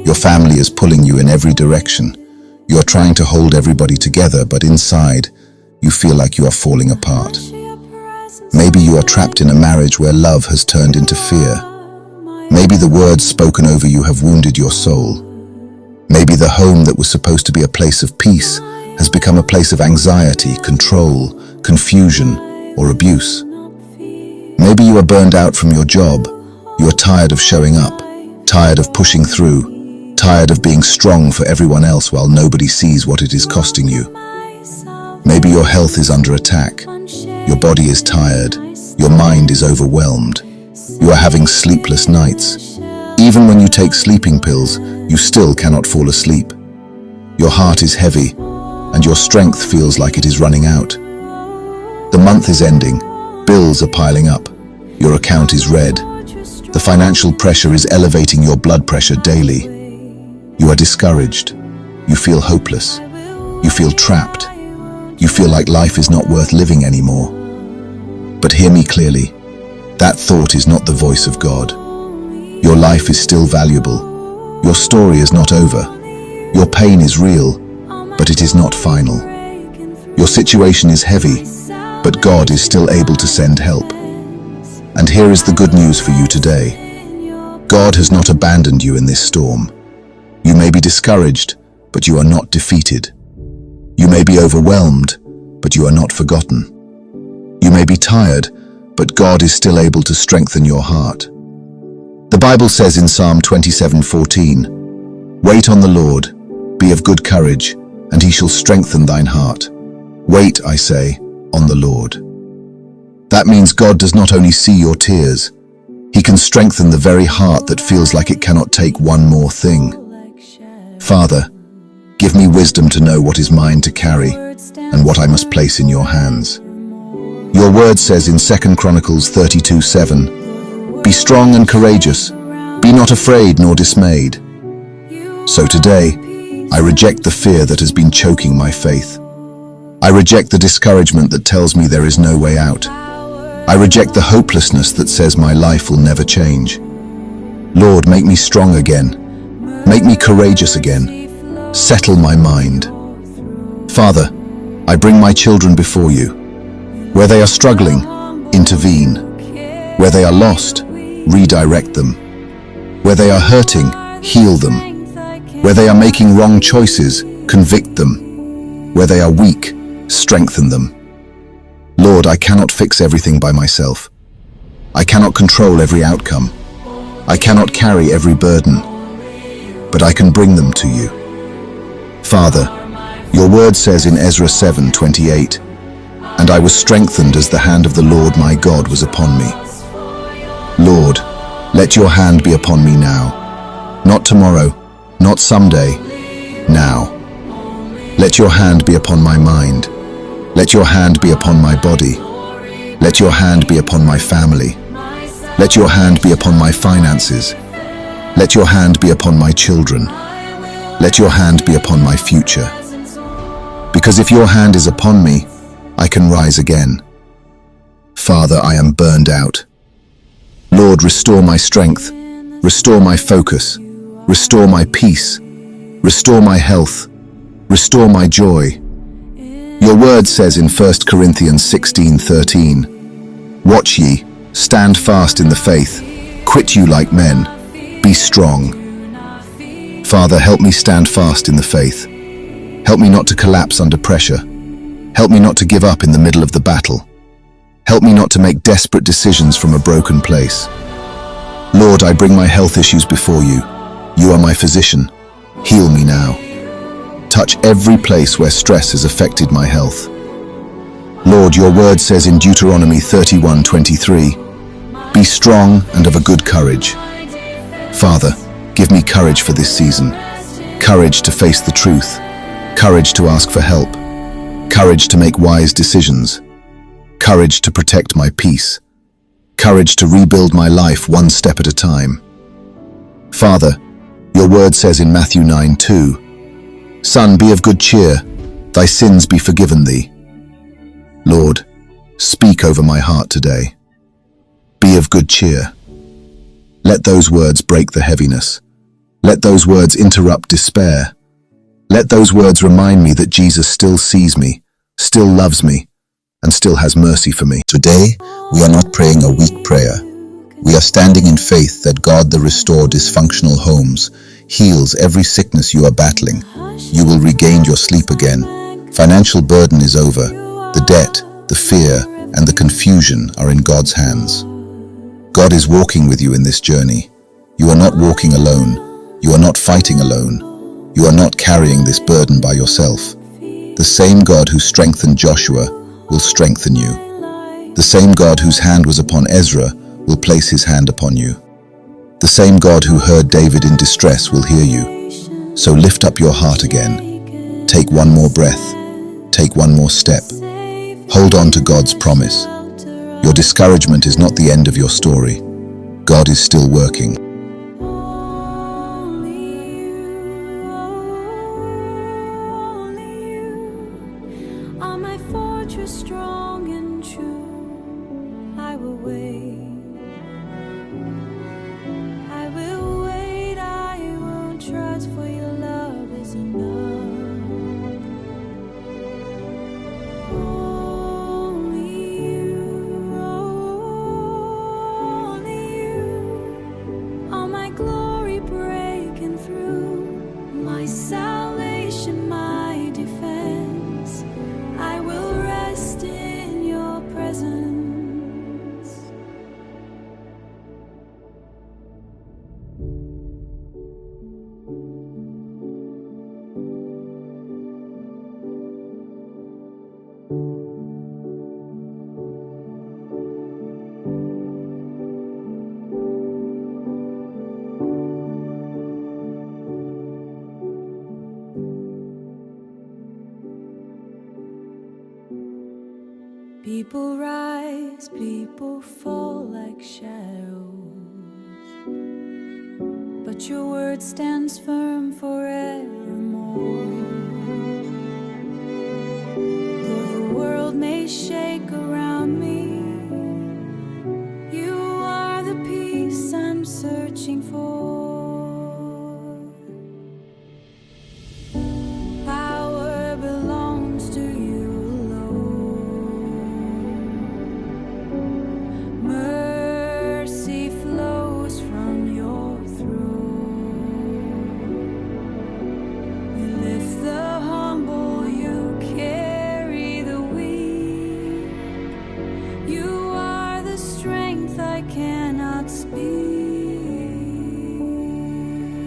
Your family is pulling you in every direction. You are trying to hold everybody together, but inside, you feel like you are falling apart. Maybe you are trapped in a marriage where love has turned into fear. Maybe the words spoken over you have wounded your soul. Maybe the home that was supposed to be a place of peace has become a place of anxiety, control, confusion, or abuse. Maybe you are burned out from your job. You are tired of showing up, tired of pushing through, tired of being strong for everyone else while nobody sees what it is costing you. Maybe your health is under attack. Your body is tired. Your mind is overwhelmed. You are having sleepless nights. Even when you take sleeping pills, you still cannot fall asleep. Your heart is heavy, and your strength feels like it is running out. The month is ending. Bills are piling up. Your account is red. The financial pressure is elevating your blood pressure daily. You are discouraged. You feel hopeless. You feel trapped. You feel like life is not worth living anymore. But hear me clearly. That thought is not the voice of God. Your life is still valuable. Your story is not over. Your pain is real, but it is not final. Your situation is heavy, but God is still able to send help. And here is the good news for you today. God has not abandoned you in this storm. You may be discouraged, but you are not defeated. You may be overwhelmed, but you are not forgotten. You may be tired, but God is still able to strengthen your heart. The Bible says in Psalm 27:14, "Wait on the Lord, be of good courage, and he shall strengthen thine heart." Wait, I say, on the Lord. That means God does not only see your tears, he can strengthen the very heart that feels like it cannot take one more thing. Father, give me wisdom to know what is mine to carry and what I must place in your hands. Your word says in 2 Chronicles 32:7, "Be strong and courageous, be not afraid nor dismayed." So today, I reject the fear that has been choking my faith. I reject the discouragement that tells me there is no way out. I reject the hopelessness that says my life will never change. Lord, make me strong again. Make me courageous again. Settle my mind. Father, I bring my children before you. Where they are struggling, intervene. Where they are lost, redirect them. Where they are hurting, heal them. Where they are making wrong choices, convict them. Where they are weak, strengthen them. Lord, I cannot fix everything by myself. I cannot control every outcome. I cannot carry every burden, but I can bring them to you. Father, your word says in Ezra 7:28, "And I was strengthened as the hand of the Lord my God was upon me." Lord, let your hand be upon me now. Not tomorrow, not someday, now. Let your hand be upon my mind. Let your hand be upon my body. Let your hand be upon my family. Let your hand be upon my finances. Let your hand be upon my children. Let your hand be upon my future. Because if your hand is upon me, I can rise again. Father, I am burned out. Lord, restore my strength, restore my focus, restore my peace, restore my health, restore my joy. Your word says in 1 Corinthians 16:13, "Watch ye, stand fast in the faith, quit you like men, be strong." Father, help me stand fast in the faith. Help me not to collapse under pressure. Help me not to give up in the middle of the battle. Help me not to make desperate decisions from a broken place. Lord, I bring my health issues before you. You are my physician. Heal me now. Touch every place where stress has affected my health. Lord, your word says in Deuteronomy 31:23, "Be strong and of a good courage." Father, give me courage for this season. Courage to face the truth. Courage to ask for help. Courage to make wise decisions. Courage to protect my peace. Courage to rebuild my life one step at a time. Father, your word says in Matthew 9:2, "Son, be of good cheer, thy sins be forgiven thee." Lord, speak over my heart today. Be of good cheer. Let those words break the heaviness. Let those words interrupt despair. Let those words remind me that Jesus still sees me, still loves me, and still has mercy for me. Today, we are not praying a weak prayer. We are standing in faith that God, the restorer dysfunctional homes, heals every sickness you are battling. You will regain your sleep again. Financial burden is over. The debt, the fear, and the confusion are in God's hands. God is walking with you in this journey. You are not walking alone. You are not fighting alone. You are not carrying this burden by yourself. The same God who strengthened Joshua will strengthen you. The same God whose hand was upon Ezra will place his hand upon you. The same God who heard David in distress will hear you. So lift up your heart again. Take one more breath. Take one more step. Hold on to God's promise. Your discouragement is not the end of your story. God is still working. Strong and true, I will wait. I will wait, I will trust, for your love is enough. Only you, all my glory breaking through, my salvation, my defense. I will rest in your presence. People rise, people fall like shadows, but your word stands firm forevermore. Though the world may shake,